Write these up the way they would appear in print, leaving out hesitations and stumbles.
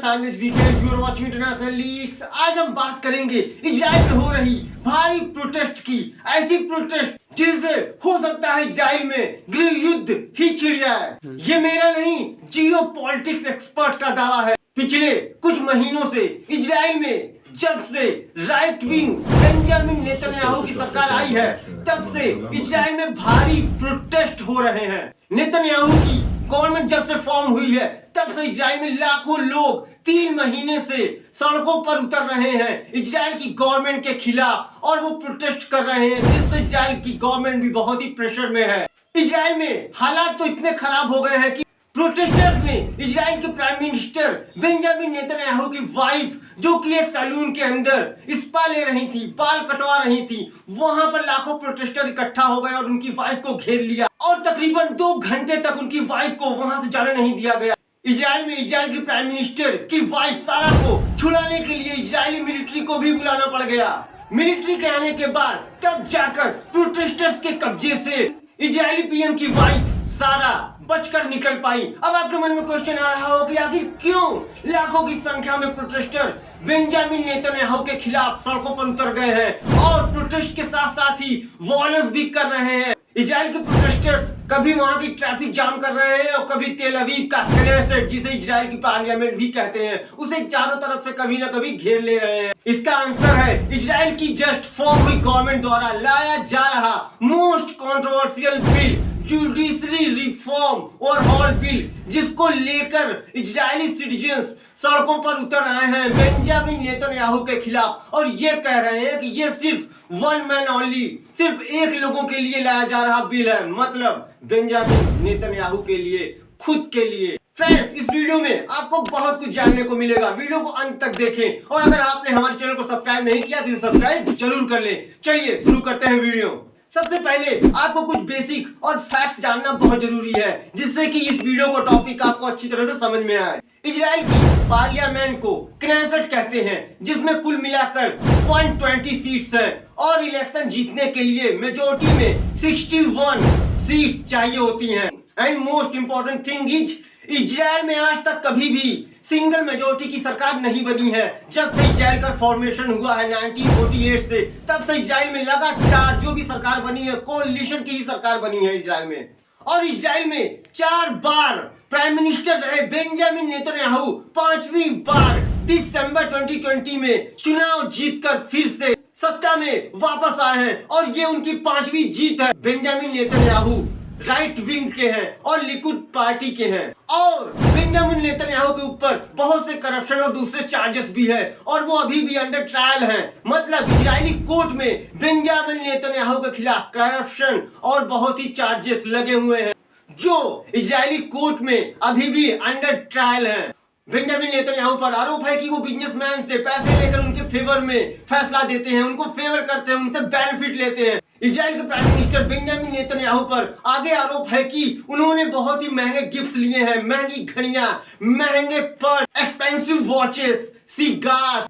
International leagues. आज हम बात करेंगे इजराइल में हो रही भारी प्रोटेस्ट की, ऐसी प्रोटेस्ट जिससे हो सकता है इजराइल में गृह युद्ध ही छिड़ जाए। ये मेरा नहीं, जियो पॉलिटिक्स एक्सपर्ट का दावा है। पिछले कुछ महीनों से इजराइल में जब से राइट विंग बेंजामिन नेतन्याहू की सरकार आई है, तब से इजराइल में भारी प्रोटेस्ट हो रहे हैं। नेतन्याहू की गवर्नमेंट जब से फॉर्म हुई है, तब से इजराइल में लाखों लोग 3 महीने से सड़कों पर उतर रहे हैं इजराइल की गवर्नमेंट के खिलाफ, और वो प्रोटेस्ट कर रहे हैं, जिससे इजराइल की गवर्नमेंट भी बहुत ही प्रेशर में है। इजराइल में हालात तो इतने खराब हो गए हैं कि प्रोटेस्टर्स ने इजराइल के प्राइम मिनिस्टर बेंजामिन नेतन्याहू की वाइफ, जो कि एक सैलून के अंदर स्पा ले रही थी, बाल कटवा रही थी, वहां पर लाखों प्रोटेस्टर इकट्ठा हो गए और उनकी वाइफ को घेर लिया, और तकरीबन 2 घंटे तक उनकी वाइफ को वहां से जाने नहीं दिया गया। इजराइल में इजराइल के प्राइम मिनिस्टर की वाइफ सारा को छुड़ाने के लिए इजरायली मिलिट्री को भी बुलाना पड़ गया। मिलिट्री के आने के बाद तब जाकर प्रोटेस्टर्स के कब्जे से इजरायली पीएम की वाइफ सारा बचकर निकल पाई। अब आपके मन में क्वेश्चन आ रहा हो कि आखिर क्यों लाखों की संख्या में प्रोटेस्टर बेंजामिन नेतन्याहू के खिलाफ सड़कों पर उतर गए हैं, और प्रोटेस्ट के साथ साथ ही वॉयलेंस भी कर रहे हैं। इजराइल के प्रोटेस्टर्स कभी वहां की ट्रैफिक जाम कर रहे हैं, और कभी तेल अवीव का क्नेसेट, जिसे इजराइल की पार्लियामेंट भी कहते हैं, उसे चारों तरफ से कभी ना कभी घेर ले रहे हैं। इसका आंसर है इजराइल की जस्ट फॉर्म हुई गवर्नमेंट द्वारा लाया जा रहा most controversial bill, judiciary reform और हॉल बिल, जिसको लेकर इजरायली सिटीजन्स सड़कों पर उतर आए हैं बेंजामिन नेतन्याहू के खिलाफ, और ये कह रहे हैं कि ये सिर्फ वन मैन ओनली, सिर्फ एक लोगों के लिए लाया जा रहा बिल है, मतलब बेंजामिन नेतन्याहू के लिए, खुद के लिए। फ्रेंड्स, इस वीडियो में आपको बहुत कुछ जानने को मिलेगा, वीडियो को अंत तक देखें, और अगर आपने हमारे चैनल को सब्सक्राइब नहीं किया तो सब्सक्राइब जरूर कर लें। चलिए शुरू करते हैं वीडियो। सबसे पहले आपको कुछ बेसिक और फैक्ट्स जानना बहुत जरूरी है, जिससे कि इस वीडियो को टॉपिक आपको अच्छी तरह से समझ में आए। इजराइल की पार्लियामेंट को क्नेसेट कहते हैं, जिसमें कुल मिलाकर 120 सीट्स हैं, और इलेक्शन जीतने के लिए मेजोरिटी में 61 सीट्स चाहिए होती हैं। And most important thing is, Israel में आज तक कभी भी सिंगल मेजोरिटी की सरकार नहीं बनी है। जब से इजराइल का फॉर्मेशन हुआ है 1948 से, तब से इजराइल में लगातार जो भी सरकार बनी है, कोalition की ही सरकार बनी है इजराइल में। और इजराइल में 4 बार प्राइम मिनिस्टर रहे बेंजामिन नेतन्याहू, 5वीं बार दिसंबर 2020 में चुनाव जीतकर फिर से सत्ता में वापस आए हैं, और ये उनकी 5वीं जीत है। बेंजामिन नेतन्याहू राइट विंग के हैं और लिकुड पार्टी के हैं, और बेंजामिन नेतन्याहू के ऊपर बहुत से करप्शन और दूसरे चार्जेस भी है, और वो अभी भी अंडर ट्रायल हैं। मतलब इजरायली कोर्ट में बेंजामिन नेतन्याहू के खिलाफ करप्शन और बहुत ही चार्जेस लगे हुए हैं, जो इजरायली कोर्ट में अभी भी अंडर ट्रायल हैं। बेंजामिन नेतन्याहू पर आरोप है कि वो बिजनेसमैन से पैसे लेकर उनके फेवर में फैसला देते हैं, उनको फेवर करते हैं, उनसे बेनिफिट लेते हैं। इजराइल के प्राइम मिनिस्टर बेंजामिन नेतन्याहू पर आगे आरोप है कि उन्होंने बहुत ही महंगे गिफ्ट लिए हैं, महंगी घड़ियां, महंगे purse, expensive watches, cigar,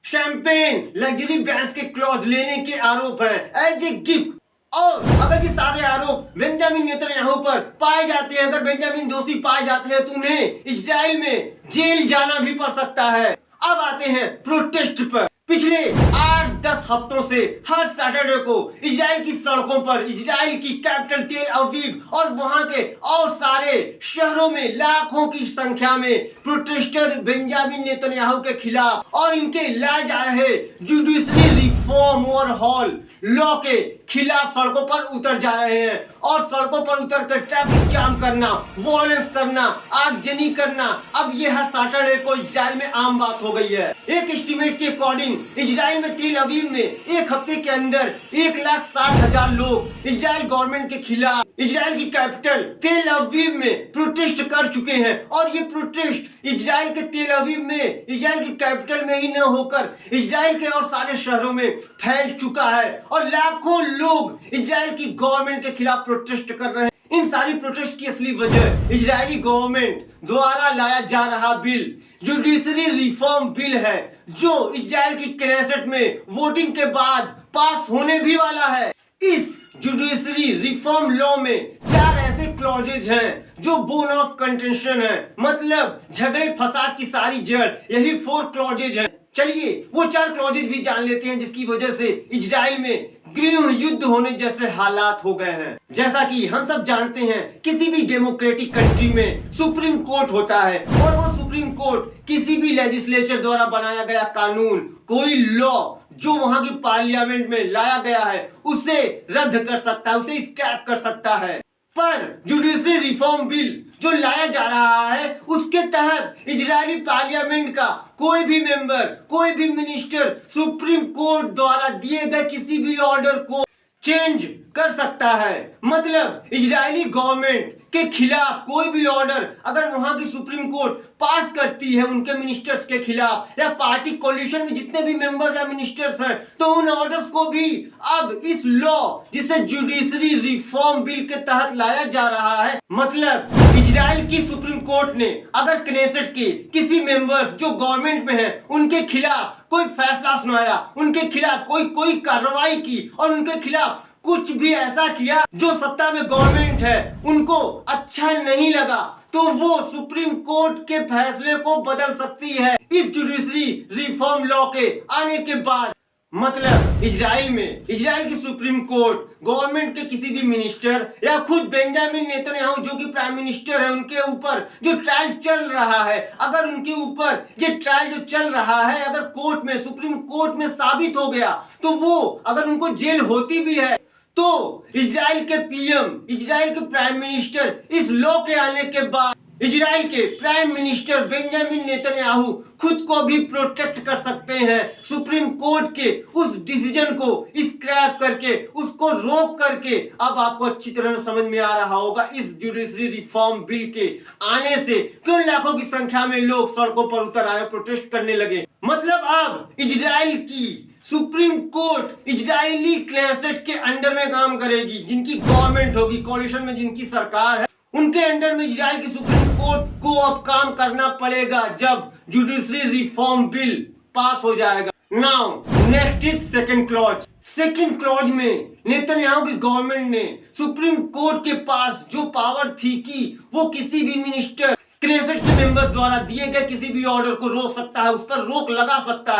champagne, luxury brands के क्लॉथ लेने के आरोप है एज ए गिफ्ट। और अगर ये सारे आरोप बेंजामिन नेतन्याहू पर पाए जाते हैं, अगर बेंजामिन दोषी पाए जाते हैं, तो उन्हें इजराइल में जेल जाना भी पड़ सकता है। अब आते हैं प्रोटेस्ट पर। पिछले 8-10 हफ्तों से हर सैटरडे को इजराइल की सड़कों पर, इजराइल की कैपिटल तेल अवीव और वहां के और सारे शहरों में लाखों की संख्या में प्रोटेस्टर बेंजामिन नेतन्याहू के खिलाफ और इनके लाए जा रहे जुडिशरी रिफॉर्म और हॉल लॉ के खिलाफ सड़कों पर उतर जा रहे हैं, और सड़कों पर उतरकर ट्रैफिक जाम करना, वॉयलेंस करना, आगजनी करना, अब ये हर सैटरडे को इजराइल में आम बात हो गई है। एक एस्टीमेट के अकॉर्डिंग इजराइल में तेल अवीव में एक हफ्ते के अंदर 1,60,000 लोग इजराइल गवर्नमेंट के खिलाफ इजराइल की कैपिटल तेल अवीव में प्रोटेस्ट कर चुके हैं, और ये प्रोटेस्ट इजराइल के तेल अवीव में, इजराइल की कैपिटल में ही न होकर इजराइल के और सारे शहरों में फैल चुका है, और लाखों लोग इजराइल की गवर्नमेंट के खिलाफ प्रोटेस्ट कर रहे हैं। इन सारी प्रोटेस्ट की असली वजह इजरायली गवर्नमेंट द्वारा लाया जा रहा बिल, जुडिशरी रिफॉर्म बिल है, जो इजराइल की क्नेसेट में वोटिंग के बाद पास होने भी वाला है। इस जुडिशरी रिफॉर्म लॉ में 4 ऐसे क्लॉजेज हैं जो बोन ऑफ कंटेंशन है, मतलब झगड़े फसाद की सारी जड़, यही 4 क्लॉजेज हैं। चलिए वो 4 क्लॉजेज भी जान लेते हैं जिसकी वजह से इजराइल में गृह युद्ध होने जैसे हालात हो गए हैं। जैसा कि हम सब जानते हैं, किसी भी डेमोक्रेटिक कंट्री में सुप्रीम कोर्ट होता है और वो सुप्रीम कोर्ट किसी भी लेजिस्लेचर द्वारा बनाया गया कानून, कोई लॉ जो वहां की पार्लियामेंट में लाया गया है उसे रद्द कर सकता है, उसे स्क्रैप कर सकता है। पर जुडिशरी रिफॉर्म बिल जो लाया जा रहा है उसके तहत इजरायली पार्लियामेंट का कोई भी मेंबर, कोई भी मिनिस्टर सुप्रीम कोर्ट द्वारा दिए गए किसी भी ऑर्डर को चेंज कर सकता है। मतलब इजरायली गवर्नमेंट के खिलाफ कोई भी ऑर्डर अगर वहां की सुप्रीम कोर्ट पास करती है उनके मिनिस्टर्स के खिलाफ या पार्टी कोलिशन में जितने भी मेंबर्स या मिनिस्टर्स हैं, तो उन ऑर्डर्स को भी अब इस लॉ जिसे जुडिशरी रिफॉर्म बिल के तहत लाया जा रहा है, मतलब इजराइल की सुप्रीम कोर्ट ने अगर क्नेसेट के किसी मेंबर्स जो गवर्नमेंट में हैं उनके खिलाफ कोई फैसला सुनाया, उनके खिलाफ कोई कार्रवाई की और उनके खिलाफ कुछ भी ऐसा किया जो सत्ता में गवर्नमेंट है उनको अच्छा नहीं लगा, तो वो सुप्रीम कोर्ट के फैसले को बदल सकती है इस जुडिशरी रिफॉर्म लॉ के आने के बाद। मतलब इजराइल की सुप्रीम कोर्ट गवर्नमेंट के किसी भी मिनिस्टर या खुद बेंजामिन नेतन्याहू जो कि प्राइम मिनिस्टर है उनके ऊपर जो ट्रायल चल रहा है, अगर उनके ऊपर ये ट्रायल जो चल रहा है अगर कोर्ट में, सुप्रीम कोर्ट में साबित हो गया, तो वो अगर उनको जेल होती भी है तो इजराइल के पीएम, इजराइल के प्राइम मिनिस्टर इस लॉ के आने के बाद इजराइल के प्राइम मिनिस्टर बेंजामिन नेतन्याहू खुद को भी प्रोटेक्ट कर सकते हैं सुप्रीम कोर्ट के उस डिसीजन को स्क्रैप करके, उसको रोक करके। अब आपको अच्छी तरह समझ में आ रहा होगा इस जुडिशरी रिफॉर्म बिल के आने से क्यों लाखों की संख्या में लोग सड़कों पर उतर आए, प्रोटेस्ट करने लगे। मतलब अब इजराइल की सुप्रीम कोर्ट इजरायली क्नेसेट के अंडर में काम करेगी, जिनकी गवर्नमेंट होगी, कोalition में जिनकी सरकार है उनके अंडर में इजराइल की सुप्रीम कोर्ट को अब काम करना पड़ेगा जब जुडिशरी रिफॉर्म बिल पास हो जाएगा। Now next is second clause. Second clause में नेतन्याहू की गवर्नमेंट ने सुप्रीम कोर्ट के पास जो पावर थी कि वो किसी भी मिनिस्टर, क्नेसेट के मेंबर्स द्वारा दिए गए किसी भी ऑर्डर को रोक सकता है, उस पर रोक लगा सकता है।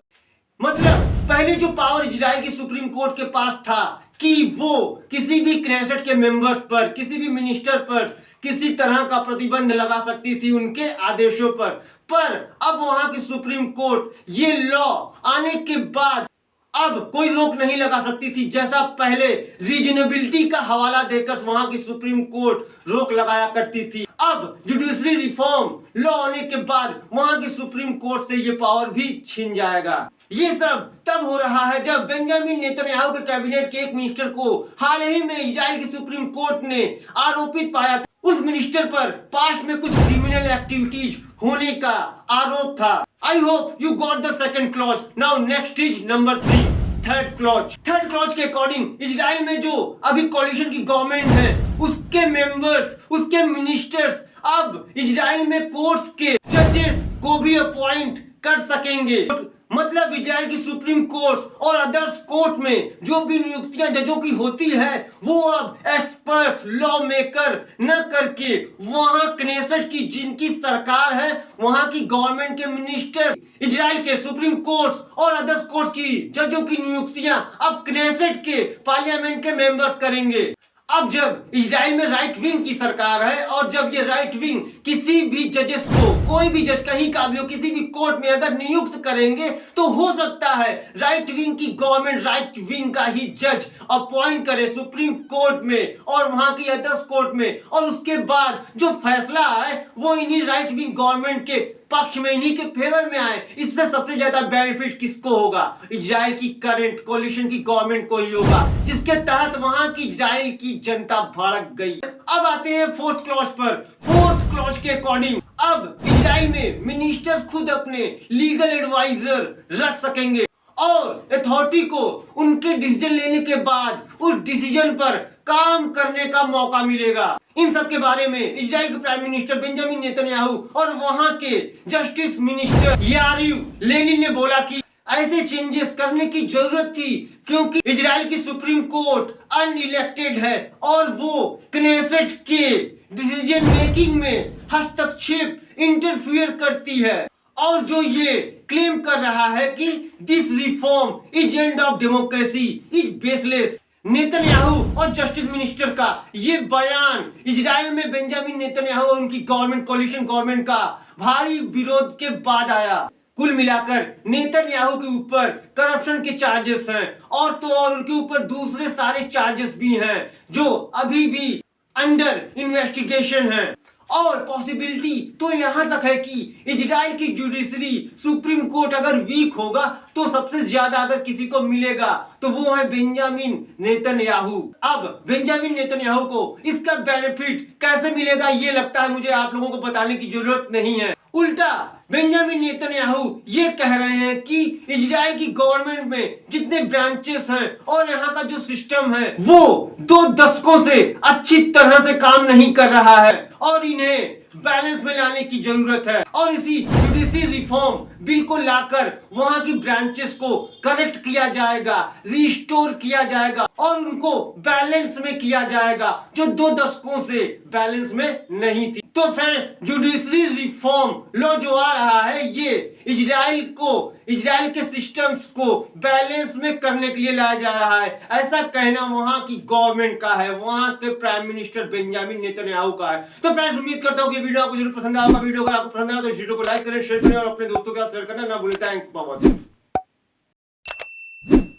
मतलब पहले जो पावर इजराइल की सुप्रीम कोर्ट के पास था कि वो किसी भी क्नेसेट के मेंबर्स पर, किसी भी मिनिस्टर पर किसी तरह का प्रतिबंध लगा सकती थी उनके आदेशों पर अब वहां की सुप्रीम कोर्ट ये लॉ आने के बाद अब कोई रोक नहीं लगा सकती थी। जैसा पहले रीजनेबिलिटी का हवाला देकर वहां की सुप्रीम कोर्ट रोक लगाया करती थी, अब जुडिशरी रिफॉर्म लॉ आने के बाद वहां की सुप्रीम कोर्ट से ये पावर भी छीन जाएगा। ये सब तब हो रहा है जब बेंजामिन नेतन्याहू के कैबिनेट के एक मिनिस्टर को हाल ही में इजराइल की सुप्रीम कोर्ट ने आरोपित पाया था। उस मिनिस्टर पर पास्ट में कुछ क्रिमिनल एक्टिविटीज होने का आरोप था। I hope you got the second clause. Now next is number 3, third clause. Third clause के अकॉर्डिंग इजराइल में जो अभी कोalition की गवर्नमेंट है उसके मेंबर्स, उसके मिनिस्टर्स अब इजराइल में कोर्ट्स के जजेस को भी अपॉइंट कर सकेंगे। मतलब इजराइल की सुप्रीम कोर्ट और अदर्स कोर्ट में जो भी नियुक्तियां जजों की होती है वो अब एक्सपर्ट लॉ मेकर न करके वहां क्नेसेट की जिनकी सरकार है, वहां की गवर्नमेंट के मिनिस्टर, इजराइल के सुप्रीम कोर्ट और अदर्स कोर्ट की जजों की नियुक्तियां अब क्नेसेट के पार्लियामेंट के मेंबर्स करेंगे। अब जब इजराइल में राइट विंग की सरकार है और जब ये राइट विंग किसी भी जजेस को, कोई भी जज कहीं का भी हो, किसी भी कोर्ट में अगर नियुक्त करेंगे तो हो सकता है राइट विंग की गवर्नमेंट राइट विंग का ही जज अपॉइंट करे सुप्रीम कोर्ट में और वहां की अदर्स कोर्ट में, और उसके बाद जो फैसला आए वो इन्हीं राइट विंग गवर्नमेंट के पक्ष में, इन्हीं के फेवर में आए। इससे सबसे ज्यादा बेनिफिट किसको होगा? इजराइल की करंट कोalition की गवर्नमेंट को ही होगा, जिसके तहत वहां की इजराइल की जनता भड़क गई। अब आते हैं फोर्थ क्लॉज पर। फोर्थ क्लॉज के अकॉर्डिंग अब इजराइल में मिनिस्टर्स खुद अपने लीगल एडवाइजर रख सकेंगे और अथॉरिटी को उनके डिसीजन लेने के बाद उस डिसीजन पर काम करने का मौका मिलेगा। इन सब के बारे में इजराइल के प्राइम मिनिस्टर बेंजामिन नेतन्याहू और वहां के जस्टिस मिनिस्टर यारिव लेनिन ने बोला कि ऐसे चेंजेस करने की जरूरत थी क्योंकि इजराइल की सुप्रीम कोर्ट अनइलेक्टेड है और वो क्नेसेट के डिसीजन मेकिंग में हस्तक्षेप इंटरफियर करती है और जो ये क्लेम कर रहा है कि this reform is end of democracy is baseless. Netanyahu और जस्टिस मिनिस्टर का ये बयान इजराइल में बेंजामिन नेतन्याहू और उनकी गवर्नमेंट कोलिशन गवर्नमेंट का भारी विरोध के बाद आया। कुल मिलाकर नेतन्याहू के ऊपर करप्शन के चार्जेस हैं और तो और उनके ऊपर दूसरे सारे चार्जेस भी हैं जो अभी भी अंडर इन्वेस्टिगेशन है। और पॉसिबिलिटी तो यहां तक है कि इजराइल की जुडिशरी सुप्रीम कोर्ट अगर वीक होगा तो सबसे ज्यादा अगर किसी को मिलेगा तो वो है बेंजामिन नेतन्याहू। अब बेंजामिन नेतन्याहू को इसका बेनिफिट कैसे मिलेगा ये लगता है मुझे आप लोगों को बताने की जरूरत नहीं है। उल्टा बेंजामिन नेतन्याहू ये कह रहे हैं कि इजराइल की गवर्नमेंट में जितने ब्रांचेस हैं और यहाँ का जो सिस्टम है वो 2 दशकों से अच्छी तरह से काम नहीं कर रहा है और इन्हें बैलेंस में लाने की जरूरत है और इसी जुडिशरी रिफॉर्म बिल को लाकर वहां की ब्रांचेस को करेक्ट किया जाएगा, रिस्टोर किया जाएगा और उनको बैलेंस में किया जाएगा जो 2 दशकों से बैलेंस में नहीं थी। तो फ्रेंड्स जुडिशरी रिफॉर्म लॉ जो आ रहा है ये इजराइल के सिस्टम्स को बैलेंस में करने के लिए लाया जा रहा है। ऐसा कहना वहां की गवर्नमेंट का है, वहां के प्राइम मिनिस्टर बेंजामिन नेतन्याहू का है। तो फ्रेंड्स उम्मीद करता हूँ कि वीडियो आपको जरूर पसंद आएगा। वीडियो अगर आपको पसंद आया तो वीडियो को लाइक करें, शेयर करें और अपने दोस्तों के साथ शेयर करना ना भूलें। Thanks for watching.